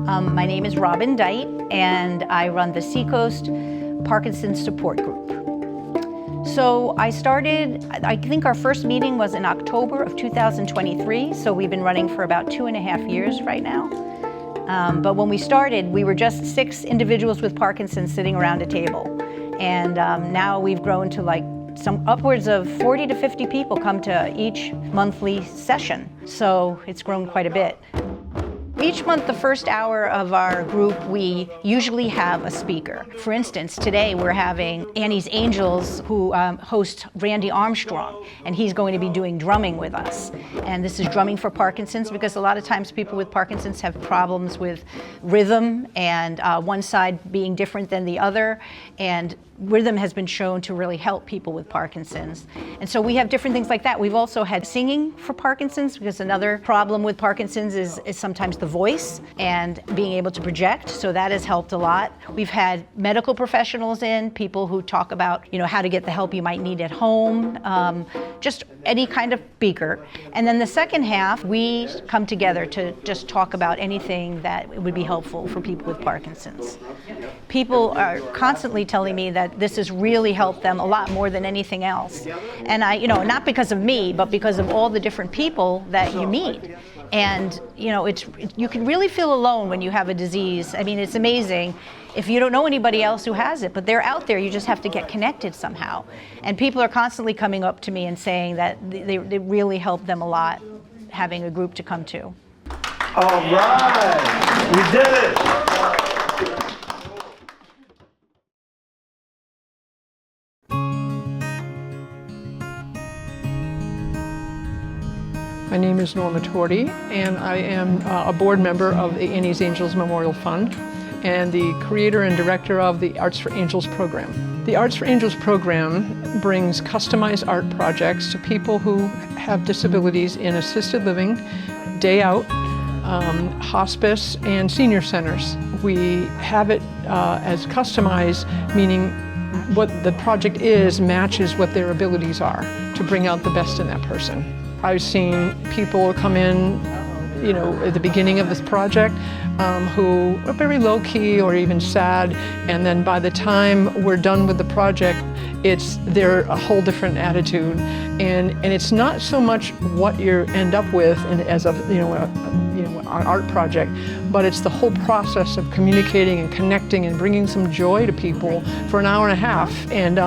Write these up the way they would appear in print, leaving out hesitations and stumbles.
My name is Robin Dite, and I run the Seacoast Parkinson's Support Group. So I think our first meeting was in October of 2023, so we've been running for about 2.5 years right now. But when we started, we were just 6 individuals with Parkinson's sitting around a table. And now we've grown to upwards of 40 to 50 people come to each monthly session. So it's grown quite a bit. Each month, the first hour of our group, we usually have a speaker. For instance, today we're having Annie's Angels, who host Randy Armstrong, and he's going to be doing drumming with us. And this is drumming for Parkinson's, because a lot of times people with Parkinson's have problems with rhythm and one side being different than the other. And rhythm has been shown to really help people with Parkinson's. And so we have different things like that. We've also had singing for Parkinson's, because another problem with Parkinson's is sometimes the voice and being able to project. So that has helped a lot. We've had medical professionals in, people who talk about, how to get the help you might need at home, just any kind of speaker. And then the second half, we come together to just talk about anything that would be helpful for people with Parkinson's. People are constantly telling me that this has really helped them a lot more than anything else. And not because of me, but because of all the different people that you meet. And you can really feel alone when you have a disease. I mean, it's amazing if you don't know anybody else who has it, but they're out there. You just have to get connected somehow. And people are constantly coming up to me and saying that they really help them a lot having a group to come to. All right, we did it. My name is Norma Torti, and I am a board member of the Annie's Angels Memorial Fund and the creator and director of the Arts for Angels program. The Arts for Angels program brings customized art projects to people who have disabilities in assisted living, day out, hospice, and senior centers. We have it as customized, meaning what the project is matches what their abilities are to bring out the best in that person. I've seen people come in, at the beginning of this project who are very low-key or even sad, and then by the time we're done with the project, they're a whole different attitude. And it's not so much what you end up with as an art project, but it's the whole process of communicating and connecting and bringing some joy to people for an hour and a half, and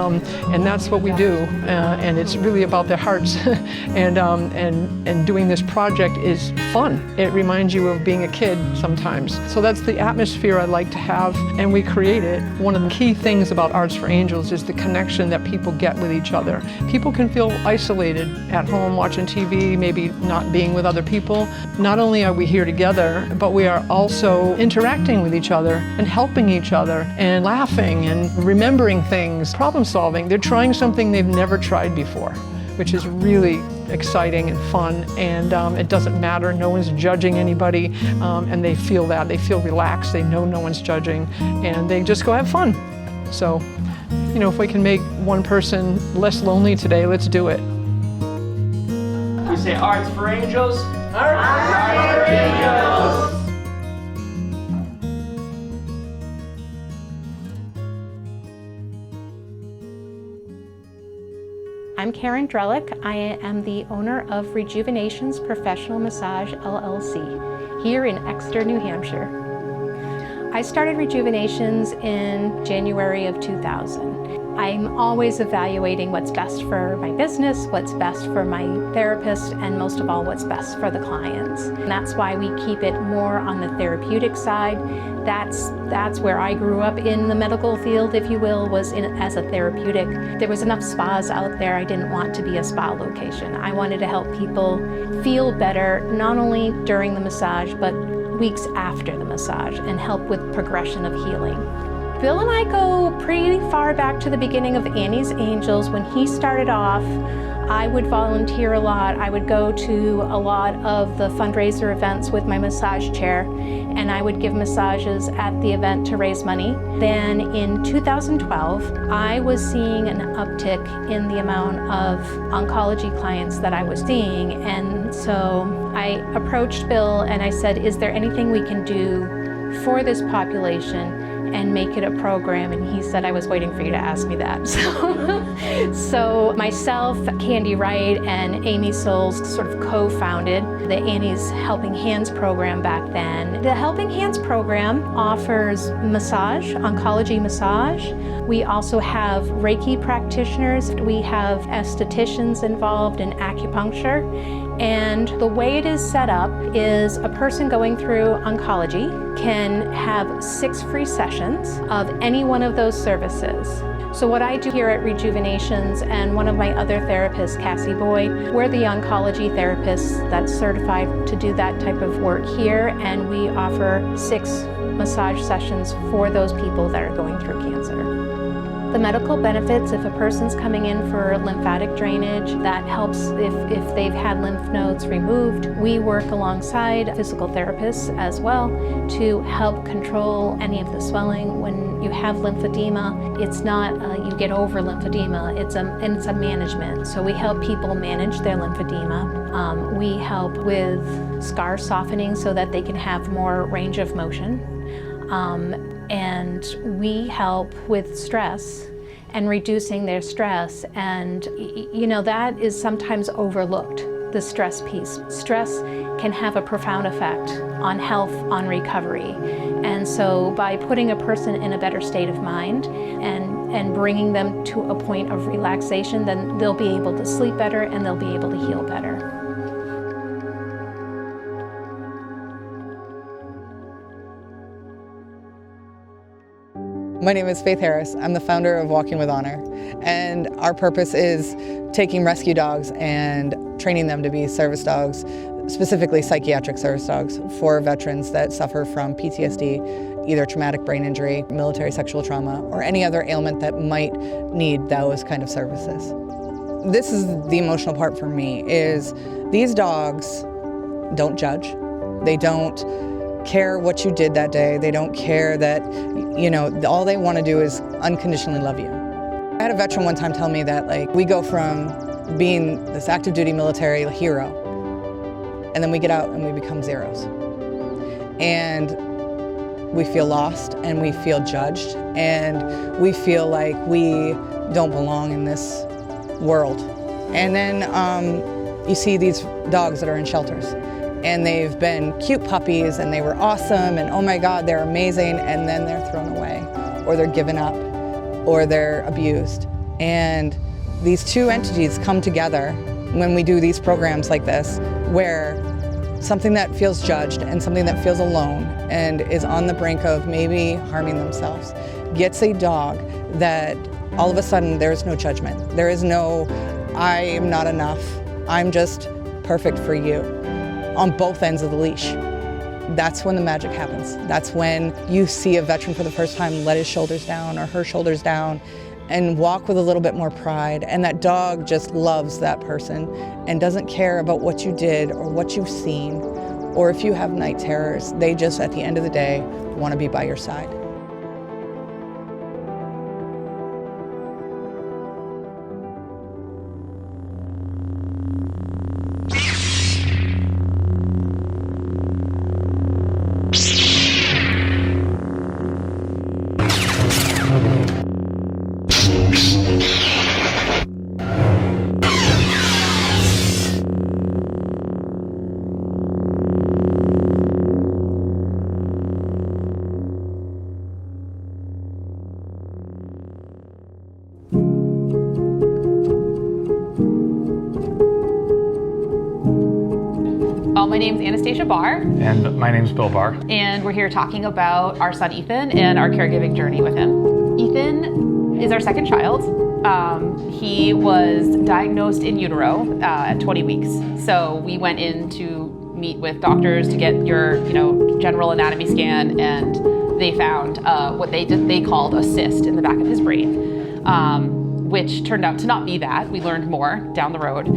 that's what we do. And it's really about their hearts. and doing this project is fun. It reminds you of being a kid sometimes. So that's the atmosphere I like to have, and we create it. One of the key things about Arts for Angels is the connection that people get with each other. People can feel isolated at home watching TV, maybe not being with other people. Not only are we here together, but we are also interacting with each other and helping each other and laughing and remembering things, problem solving. They're trying something they've never tried before, which is really exciting and fun, and it doesn't matter. No one's judging anybody, and they feel that. They feel relaxed. They know no one's judging, and they just go have fun. So, if we can make one person less lonely today, let's do it. We say Arts for Angels. Arts for Angels. I'm Karen Drellick. I am the owner of Rejuvenation's Professional Massage LLC here in Exeter, New Hampshire. I started Rejuvenations in January of 2000. I'm always evaluating what's best for my business, what's best for my therapist, and most of all, what's best for the clients. And that's why we keep it more on the therapeutic side. That's where I grew up in the medical field, if you will, as a therapeutic. There was enough spas out there. I didn't want to be a spa location. I wanted to help people feel better, not only during the massage, but weeks after the massage, and help with progression of healing. Bill and I go pretty far back to the beginning of Annie's Angels. When he started off, I would volunteer a lot. I would go to a lot of the fundraiser events with my massage chair, and I would give massages at the event to raise money. Then in 2012, I was seeing an uptick in the amount of oncology clients that I was seeing, and so I approached Bill and I said, is there anything we can do for this population and make it a program. And he said, I was waiting for you to ask me that. So myself, Candy Wright, and Amy Souls sort of co-founded the Annie's Helping Hands program back then. The Helping Hands program offers massage, oncology massage. We also have Reiki practitioners. We have estheticians involved in acupuncture. And the way it is set up is a person going through oncology can have 6 free sessions of any one of those services. So what I do here at Rejuvenations, and one of my other therapists, Cassie Boyd, we're the oncology therapists that's certified to do that type of work here, and we offer 6 massage sessions for those people that are going through cancer. The medical benefits, if a person's coming in for lymphatic drainage, that helps if they've had lymph nodes removed. We work alongside physical therapists as well to help control any of the swelling. When you have lymphedema, it's not you get over lymphedema, it's a management. So we help people manage their lymphedema. We help with scar softening so that they can have more range of motion. And we help with stress and reducing their stress. And you know, that is sometimes overlooked, the stress piece. Stress can have a profound effect on health, on recovery. And so by putting a person in a better state of mind and bringing them to a point of relaxation, then they'll be able to sleep better and they'll be able to heal better. My name is Faith Harris. I'm the founder of Walking with Honor, and our purpose is taking rescue dogs and training them to be service dogs, specifically psychiatric service dogs, for veterans that suffer from PTSD, either traumatic brain injury, military sexual trauma, or any other ailment that might need those kind of services. This is the emotional part for me, is these dogs don't judge. They don't care what you did that day. They don't care that, you know, all they want to do is unconditionally love you. I had a veteran one time tell me that, like, we go from being this active duty military hero, and then we get out and we become zeros. And we feel lost, and we feel judged, and we feel like we don't belong in this world. And then you see these dogs that are in shelters, and they've been cute puppies and they were awesome and oh my God, they're amazing, and then they're thrown away, or they're given up, or they're abused. And these two entities come together when we do these programs like this, where something that feels judged and something that feels alone and is on the brink of maybe harming themselves gets a dog that all of a sudden there's no judgment. There is no, I am not enough, I'm just perfect for you, on both ends of the leash. That's when the magic happens. That's when you see a veteran for the first time let his shoulders down or her shoulders down and walk with a little bit more pride, and that dog just loves that person and doesn't care about what you did or what you've seen or if you have night terrors. They just, at the end of the day, want to be by your side. My name's Anastasia Barr. And my name's Bill Barr. And we're here talking about our son Ethan and our caregiving journey with him. Ethan is our second child. He was diagnosed in utero at 20 weeks. So we went in to meet with doctors to get your, general anatomy scan, and they found what they called a cyst in the back of his brain, which turned out to not be that. We learned more down the road.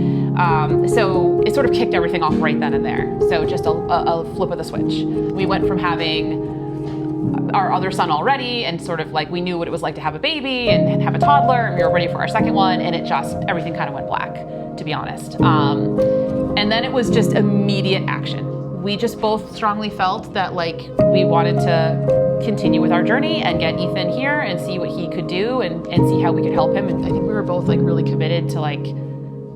So it sort of kicked everything off right then and there. So just a flip of the switch. We went from having our other son already, and sort of like we knew what it was like to have a baby and have a toddler, and we were ready for our second one, and everything kind of went black, to be honest. And then it was just immediate action. we just both strongly felt that like we wanted to continue with our journey and get Ethan here and see what he could do and see how we could help him. And I think we were both like really committed to like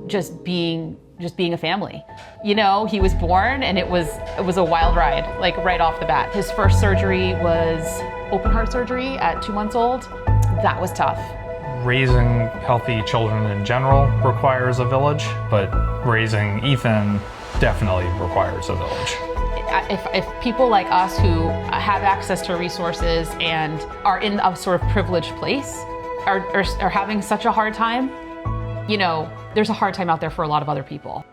just being a family. You know, he was born and it was a wild ride, like right off the bat. His first surgery was open heart surgery at 2 months old. That was tough. Raising healthy children in general requires a village, but raising Ethan definitely requires a village. If people like us who have access to resources and are in a sort of privileged place are having such a hard time, you know, there's a hard time out there for a lot of other people.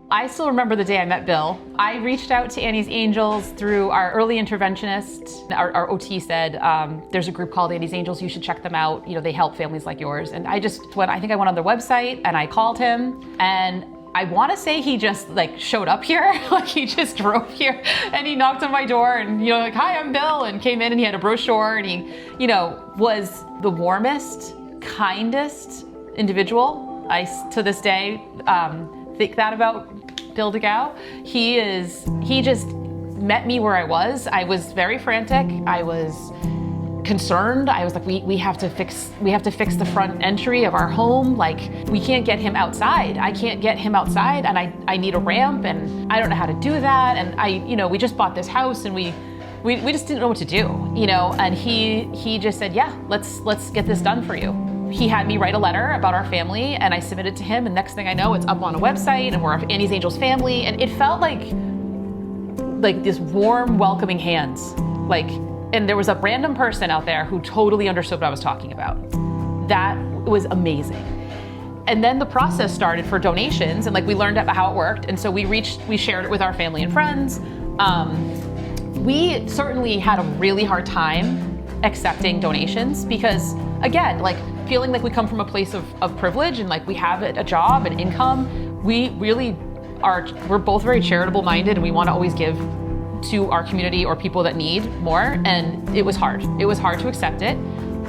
I still remember the day I met Bill. I reached out to Annie's Angels through our early interventionist. Our OT said, there's a group called Annie's Angels, you should check them out. You know, they help families like yours. And I think I went on their website and I called him, and I want to say he just like showed up here, like he just drove here and he knocked on my door and, you know, like, hi, I'm Bill, and came in and he had a brochure and he, you know, was the warmest, kindest individual. I, to this day, think that about Bill DeGow. He just met me where I was. I was very frantic. I was concerned. I was like, we have to fix the front entry of our home. Like, we can't get him outside. I can't get him outside, and I need a ramp, and I don't know how to do that. And you know, we just bought this house, and we just didn't know what to do, you know. And he just said, yeah, let's get this done for you. He had me write a letter about our family, and I submitted it to him, and next thing I know, it's up on a website, and we're Annie's Angels family, and it felt like this warm, welcoming hands. Like, and there was a random person out there who totally understood what I was talking about. That was amazing. And then the process started for donations, and like we learned about how it worked, and so we shared it with our family and friends. We certainly had a really hard time accepting donations because, again, like feeling like we come from a place of privilege and like we have a job and income, we're both very charitable minded and we want to always give to our community or people that need more, and it was hard. It was hard to accept it,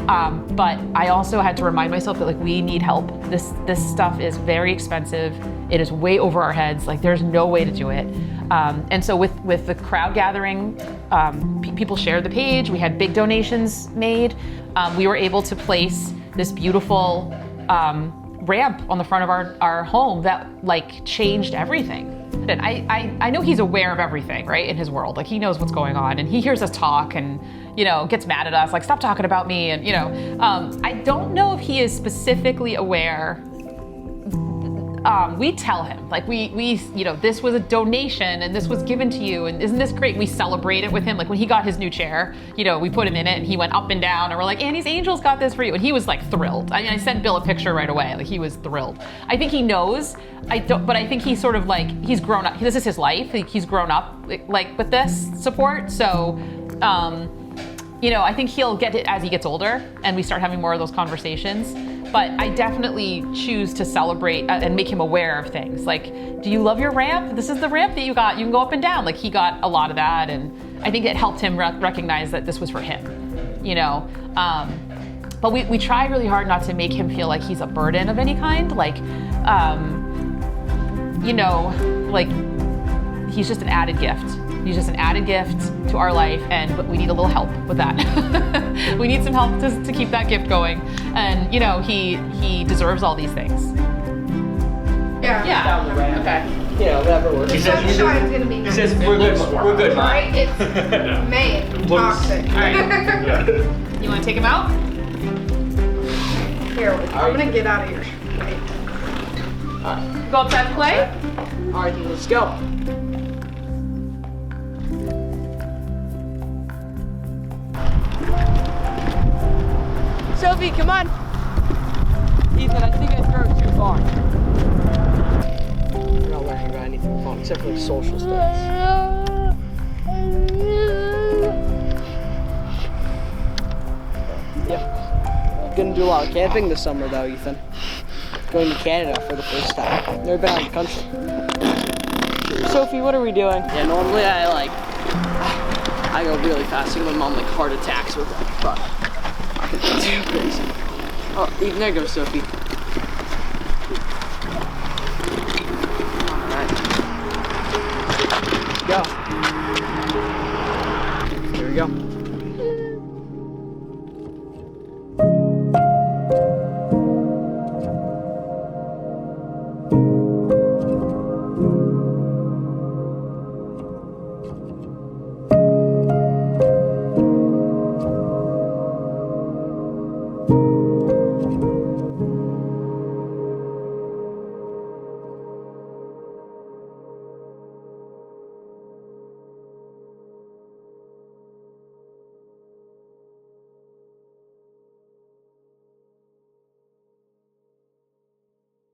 but I also had to remind myself that like we need help. This stuff is very expensive. It is way over our heads. Like there's no way to do it. And so with the crowd gathering, people shared the page. We had big donations made. We were able to place this beautiful ramp on the front of our home that like changed everything. And I know he's aware of everything, right, in his world. Like he knows what's going on, and he hears us talk and, you know, gets mad at us, like, stop talking about me. And, you know, I don't know if he is specifically aware. We tell him, like, we you know, this was a donation and this was given to you, and isn't this great? We celebrate it with him. Like when he got his new chair, you know, we put him in it and he went up and down and we're like, Annie's Angels got this for you. And he was like thrilled. I mean, I sent Bill a picture right away. Like he was thrilled. I think he knows, but I think he's sort of like, he's grown up. This is his life. He's grown up like with this support. So, you know, I think he'll get it as he gets older and we start having more of those conversations. But I definitely choose to celebrate and make him aware of things. Like, do you love your ramp? This is the ramp that you got. You can go up and down. Like he got a lot of that. And I think it helped him recognize that this was for him, you know? But we try really hard not to make him feel like he's a burden of any kind. Like, you know, like he's just an added gift. He's just an added gift to our life, but we need a little help with that. We need some help to keep that gift going. And, you know, he deserves all these things. Yeah. Down the ramp. Okay. You know, whatever works. The sunshine's gonna be He says we're good, Mom. right. It's May. Toxic. All right. You want to take him out? Here, I'm gonna get out of here. Wait. Go outside and play? All right, let's go. Sophie, come on. Ethan, I think I threw it too far. We're not learning about anything fun except for like social studies. Yeah. Gonna do a lot of camping this summer though, Ethan. Going to Canada for the first time. Never been out of the country. Sophie, what are we doing? Yeah, normally I go really fast. I give my mom like heart attacks with it, but too crazy. Oh, there goes Sophie.